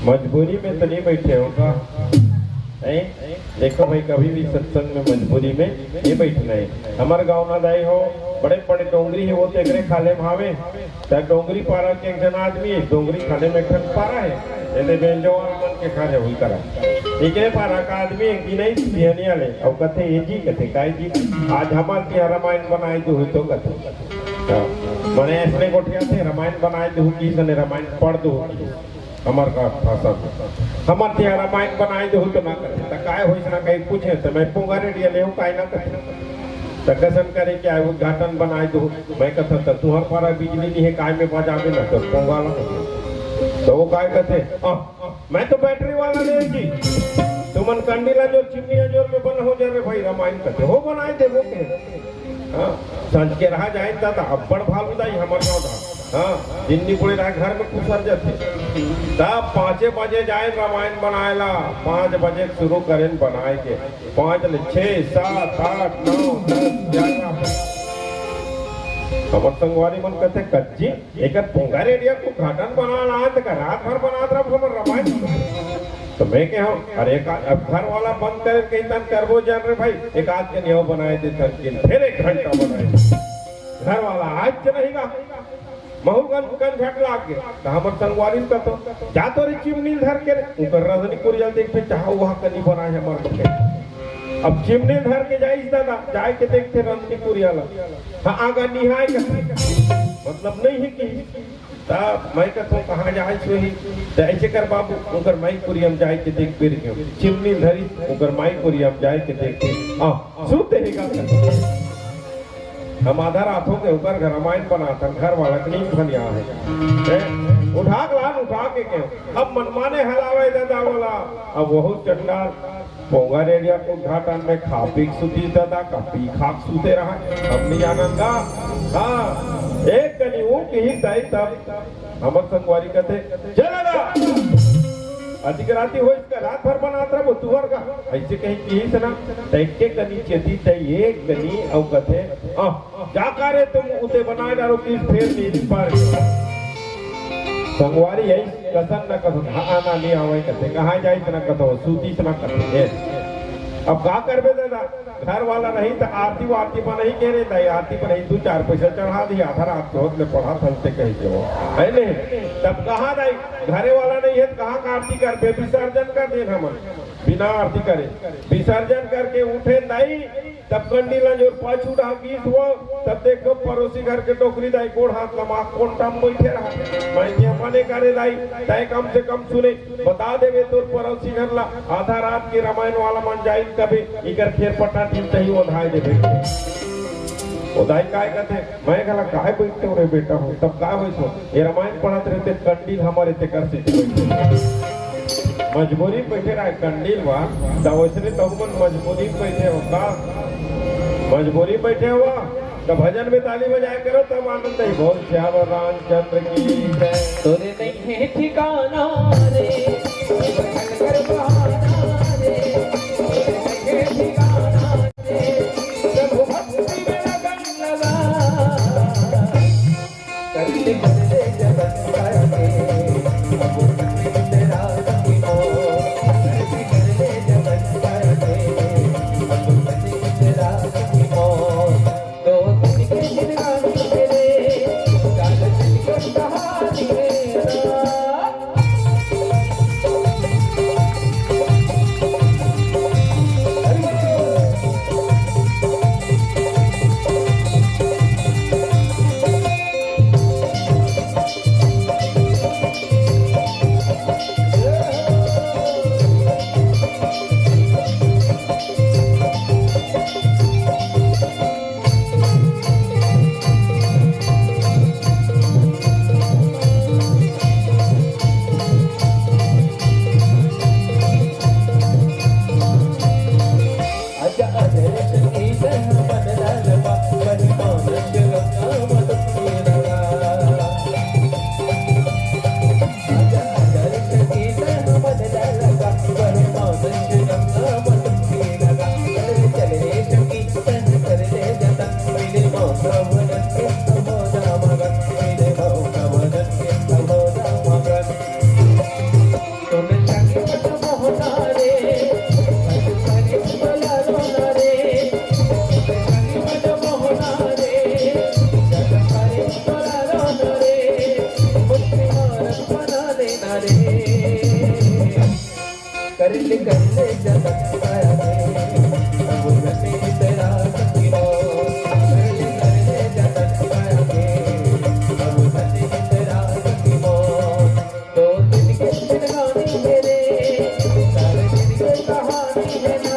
मजबूरी में तो नहीं बैठे होगा। देखो भाई, कभी भी सत्संग में मजबूरी में नहीं बैठना है। हमारे गाँव ना दाई हो बड़े बड़े डोंगरी है, वो तेरे खाले भावे त्या डोंगरी पारा के एक जन आदमी है, डोंगरी खाले में खन पारा है यदि बेंजो मन के खा हुई करा ठीक है। पारा का आदमी एक दिन नहीं बिहनी आले अब कथे ये जी कथे काय जी आज हमारे रामायण बनाए तो तो कथे मैंने ऐसने गोठिया थे रामायण बनाए तो की सने रामायण पढ़ दो हमार का भाषा हमार त्या रामायण बनाए दो तो ना करे त काय होइस ना कहीं पूछे तो मैं पोंगा रेडियो ले काय ना करे त कसन करे क्या है उद्घाटन बनाए दो मैं कहता त तुहर पारा बिजली नहीं है काय में बजावे ना तो पोंगा ला तो वो काय कहते मैं तो बैटरी वाला ले जी तुमन कंडीला जो चिमनिया जोर में बन हो जा रे भाई रामायण कहते हो बनाए दे वो के हां संज के रहा जाए ता अब्बड़ भालू दाई हमर गांव दा हां जिन्नी पुणे रहा घर में कुसर जाते तब 5 बजे जाए रामायण बनाएला 5 बजे शुरू करें बनाए के 5 ले 6 7 8 9 10 11 हमर संगवारी मन कहते कच्ची एक पोंगा रेडियो को घाटन बनाना है तो रात भर बनात रह हमर रामायण तो मैं कह अरे अब घर वाला बंद करे कहीं तन करबो जान रे भाई एक आध के नियो बनाए दे तन फिर 1 घंटा बनाए घर वाला आज से रहेगा महूगन कन झट लाग के तो हमर संगवारी का तो जा तो रे चिमनी धर के ऊपर रजनी कुरिया देख पे चाह वहां कनी बनाए हमर बके अब चिमनी धर के जाइस दादा जाए के देखते रजनी कुरिया ला हां आगा निहाय का मतलब नहीं है कि तब मैं कहता कहाँ जाए सो ही तो ऐसे कर बाबू उनकर माई कुरियम जाए के देख फिर क्यों चिमनी धरी उनकर माई कुरियम जाए के देख सुनते ही हम आधा रात हो के ऊपर घर रामायण बनाता घर वाला कहीं फनिया है उठा लान उठा के क्यों अब मनमाने हलावे दादा वाला अब वो चंडाल पोंगा रेडिया को घाटन में खा पी सुती दादा का पी खाक सूते रहा अपनी आनंदा हाँ एक कनी वो की ही ताई तब हमर संगवारी कहते चलेगा अधिक राती हो इसका रात भर बनाता रहा वो तुहर का ऐसे कहीं की ही सना तैके कनी चेती तई एक कनी औ कहते जा रे तुम उसे बनाए डालो कि फिर नहीं पार संगवारी यही कसन न कसन आना नहीं आवे कहते कहाँ जाए इतना कथो सूती इतना कहते अब का करबे दादा घर वाला नहीं तो आरती वारती पर नहीं कह रहे थे आरती पर नहीं 2-4 पैसा चढ़ा दिया आधा रात को में पढ़ा फलते कहीं के वो है नहीं तब कहाँ नहीं घरे वाला नहीं है कहाँ का आरती कर पे विसर्जन कर दे हम बिना आरती करे विसर्जन करके उठे नहीं तब कंडीला जो पाँच उठा गीत हुआ तब देखो पड़ोसी घर के टोकरी दाई गोड़ हाथ लमा कौन टाम बैठे रहा मैं मने करे दाई तय कम से कम सुने बता देवे तो पड़ोसी घर ला आधा रात की रामायण वाला मन जाई कभी इकर खेर पट्टा टीम तही ओधाई दे ओधाई काय कहते मैं कहला काहे बैठते हो रे बेटा हो तब का होई सो ये रामायण पढ़त रहते कंडील हमारे ते कर से मजबूरी बैठे रहा कंडील वा दवसरे तो मन मजबूरी बैठे होगा मजबूरी बैठे हुआ तो भजन में ताली बजाया करो तब आनंद ही बोल श्याम रामचंद्र की जय तोरे नहीं है ठिकाना रे कर बहाना रे तोरे नहीं है ठिकाना रे सब भक्ति में लगन लगा करते करते जगत करके अब तेरा की हो करते करते जगत करके कहानी है